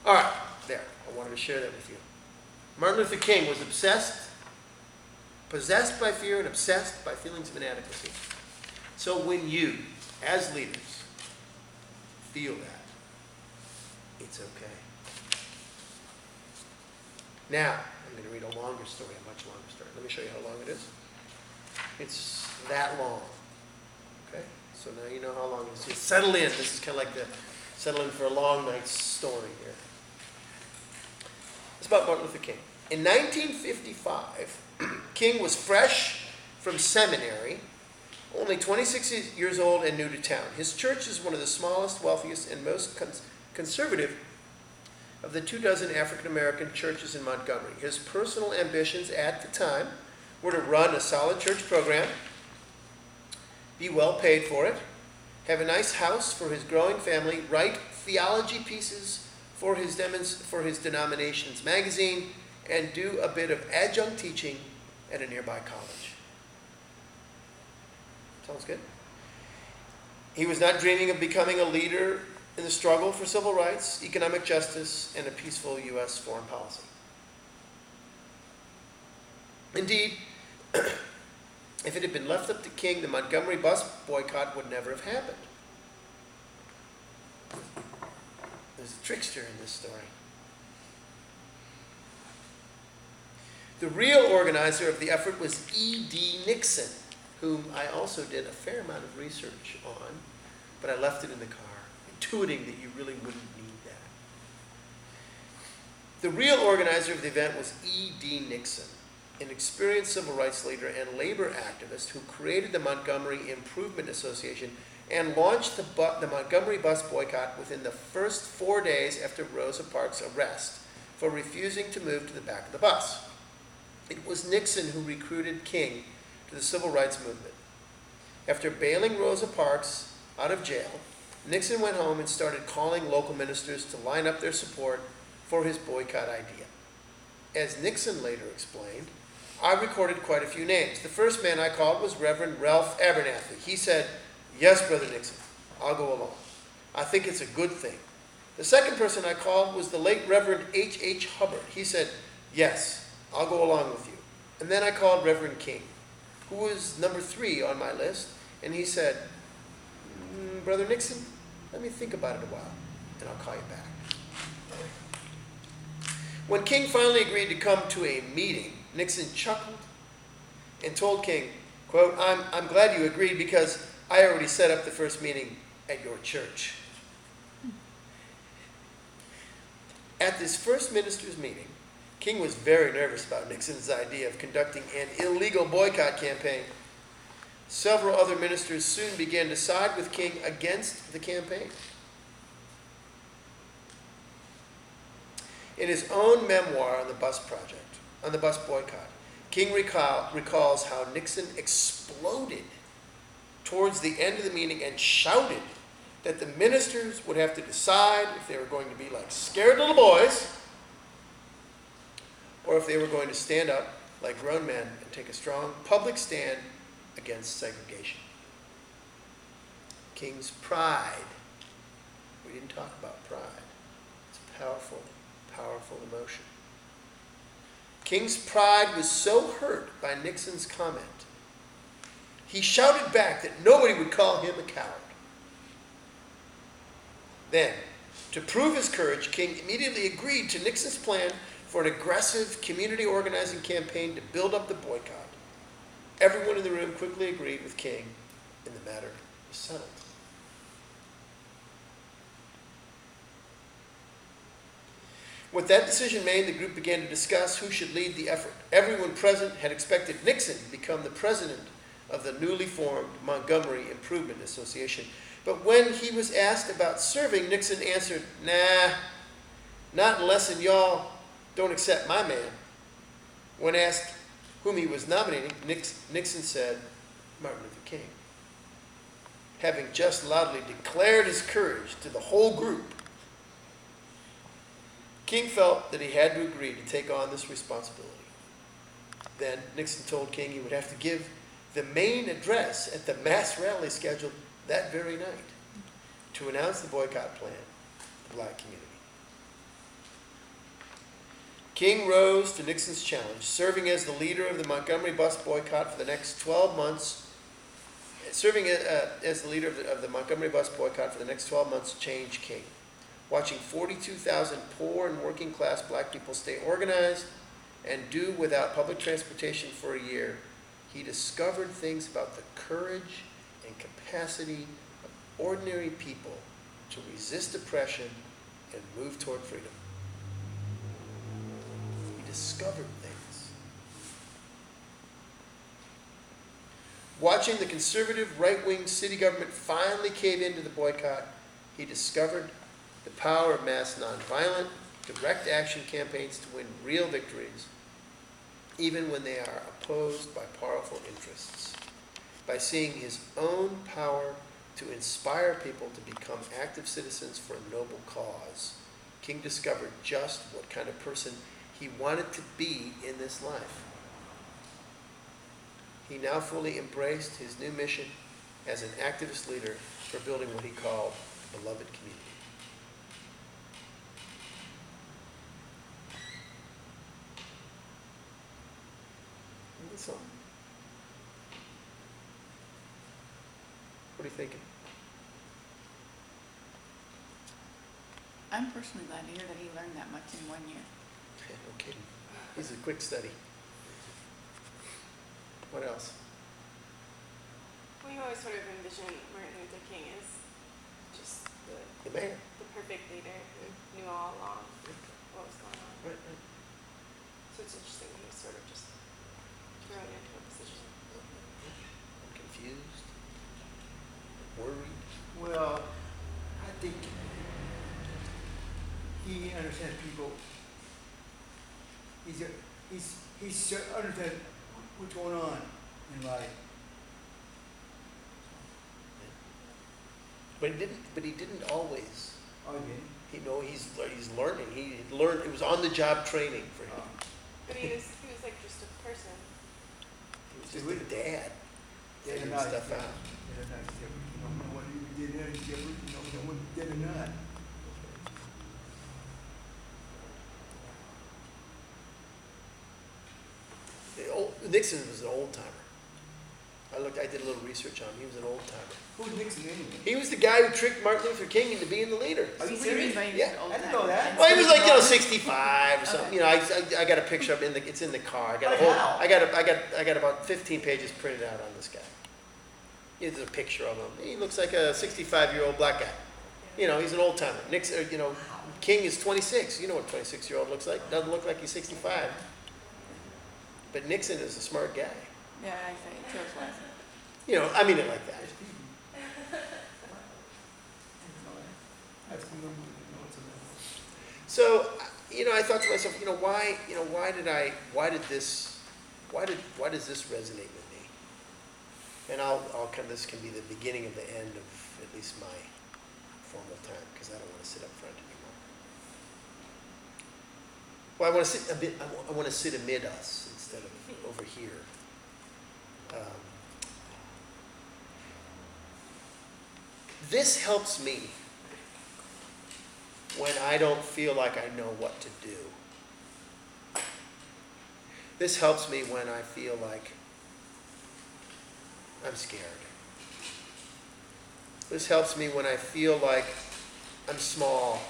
All right, there. I wanted to share that with you. Martin Luther King was possessed by fear and obsessed by feelings of inadequacy. So when you, as leaders, feel that, it's okay. Now, I'm going to read a longer story, a much longer story. Let me show you how long it is. It's that long. Okay? So now you know how long it is. Just settle in. This is kind of like the settle in for a long night's story here. It's about Martin Luther King. In 1955, King was fresh from seminary, only 26 years old and new to town. His church is one of the smallest, wealthiest, and most conservative of the 24 African-American churches in Montgomery. His personal ambitions at the time were to run a solid church program, be well paid for it, have a nice house for his growing family, write theology pieces for his denomination's magazine, and do a bit of adjunct teaching at a nearby college. Sounds good? He was not dreaming of becoming a leader in the struggle for civil rights, economic justice, and a peaceful U.S. foreign policy. Indeed, if it had been left up to King, the Montgomery bus boycott would never have happened. There's a trickster in this story. The real organizer of the effort was E.D. Nixon, whom I also did a fair amount of research on, but I left it in the car, intuiting that you really wouldn't need that. The real organizer of the event was E.D. Nixon, an experienced civil rights leader and labor activist who created the Montgomery Improvement Association and launched the Montgomery bus boycott within the first 4 days after Rosa Parks' arrest for refusing to move to the back of the bus. It was Nixon who recruited King to the civil rights movement. After bailing Rosa Parks out of jail, Nixon went home and started calling local ministers to line up their support for his boycott idea. As Nixon later explained, I recorded quite a few names. The first man I called was Reverend Ralph Abernathy. He said, "Yes, Brother Nixon, I'll go along. I think it's a good thing." The second person I called was the late Reverend H. Hubbard. He said, "Yes, I'll go along with you." And then I called Reverend King, who was number 3 on my list, and he said, "Brother Nixon, let me think about it a while, and I'll call you back." When King finally agreed to come to a meeting, Nixon chuckled and told King, quote, I'm glad you agreed because I already set up the first meeting at your church." At this first ministers' meeting, King was very nervous about Nixon's idea of conducting an illegal boycott campaign. Several other ministers soon began to side with King against the campaign. In his own memoir on the bus boycott, King recalls how Nixon exploded towards the end of the meeting and shouted that the ministers would have to decide if they were going to be like scared little boys or if they were going to stand up like grown men and take a strong public stand against segregation. King's pride. We didn't talk about pride. It's a powerful, powerful emotion. King's pride was so hurt by Nixon's comment, he shouted back that nobody would call him a coward. Then, to prove his courage, King immediately agreed to Nixon's plan for an aggressive community organizing campaign to build up the boycott. Everyone in the room quickly agreed with King, and the matter was settled. With that decision made, the group began to discuss who should lead the effort. Everyone present had expected Nixon to become the president of the newly formed Montgomery Improvement Association. But when he was asked about serving, Nixon answered, "Nah, not unless y'all don't accept my man." When asked whom he was nominating, Nixon said, Martin Luther King. Having just loudly declared his courage to the whole group, King felt that he had to agree to take on this responsibility. Then Nixon told King he would have to give the main address at the mass rally scheduled that very night to announce the boycott plan to the black community. King rose to Nixon's challenge, serving as the leader of the Montgomery bus boycott for the next 12 months. Serving as the leader of the Montgomery bus boycott for the next 12 months changed King. Watching 42,000 poor and working class black people stay organized and do without public transportation for a year, he discovered things about the courage and capacity of ordinary people to resist oppression and move toward freedom. He discovered things. Watching the conservative right-wing city government finally cave into the boycott, he discovered the power of mass nonviolent, direct action campaigns to win real victories, even when they are opposed by powerful interests. By seeing his own power to inspire people to become active citizens for a noble cause, King discovered just what kind of person he wanted to be in this life. He now fully embraced his new mission as an activist leader for building what he called a beloved community. Isn't this something? What are you thinking? I'm personally glad to hear that he learned that much in 1 year. No kidding. He's a quick study. What else? We always sort of envision Martin Luther King as just The mayor. the perfect leader who knew all along what was going on. Right, right. So it's interesting he was sort of just thrown into a position. I'm confused. Worried. Well, I think he understands people. He's understands what's going on in life. But he didn't always. Oh, he didn't. He's learning. He learned. It was on the job training for him. But he was like just a person. He was just a dad. Figuring Did or not, stuff out. Did or not, you don't know what he did or did or not. Nixon was an old timer. I did a little research on him. He was an old timer. Who's Nixon anyway? He was the guy who tricked Martin Luther King into being the leader. Are you So what do you mean serious? by he was Yeah. an old I didn't timer? know that. Well, he was like 65 or something. Okay. I got a picture of him. It's in the car. I got a Like whole. how? I got about 15 pages printed out on this guy. There's a picture of him. He looks like a 65-year-old black guy. He's an old timer. Nixon, King is 26. You know what a 26-year-old looks like? Doesn't look like he's 65. But Nixon is a smart guy. Yeah, I say it feels wise. I mean it like that. So, I thought to myself, why does this resonate with me? And this can be the beginning of the end of at least my formal time, because I don't want to sit up front anymore. Well, I want to sit amid us instead of over here. This helps me when I don't feel like I know what to do. This helps me when I feel like I'm scared. This helps me when I feel like I'm small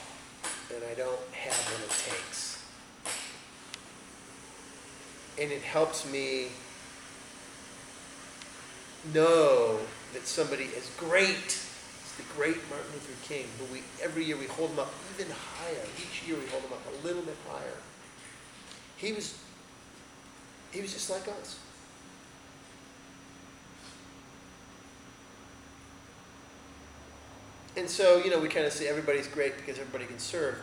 and I don't have what it takes. And it helps me know that somebody as great as the great Martin Luther King, who every year we hold him up even higher. Each year we hold him up a little bit higher. He was just like us. And so, we kind of say everybody's great because everybody can serve.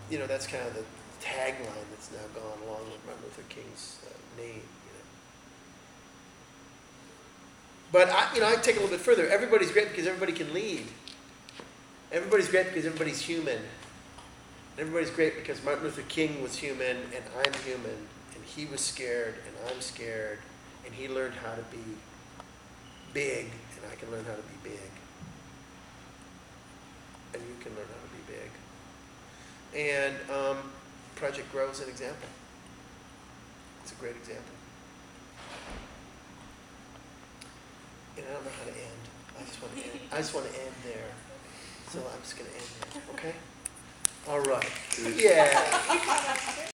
That's kind of the tagline that's now gone along with Martin Luther King's name. But I take it a little bit further. Everybody's great because everybody can lead. Everybody's great because everybody's human. Everybody's great because Martin Luther King was human and I'm human, and he was scared and I'm scared, and he learned how to be big and I can learn how to be big. And you can learn how to be big. And Project Grow is an example. a great example. And I don't know how to end. I just want to end there. So I'm just going to end there, okay? All right. Yeah.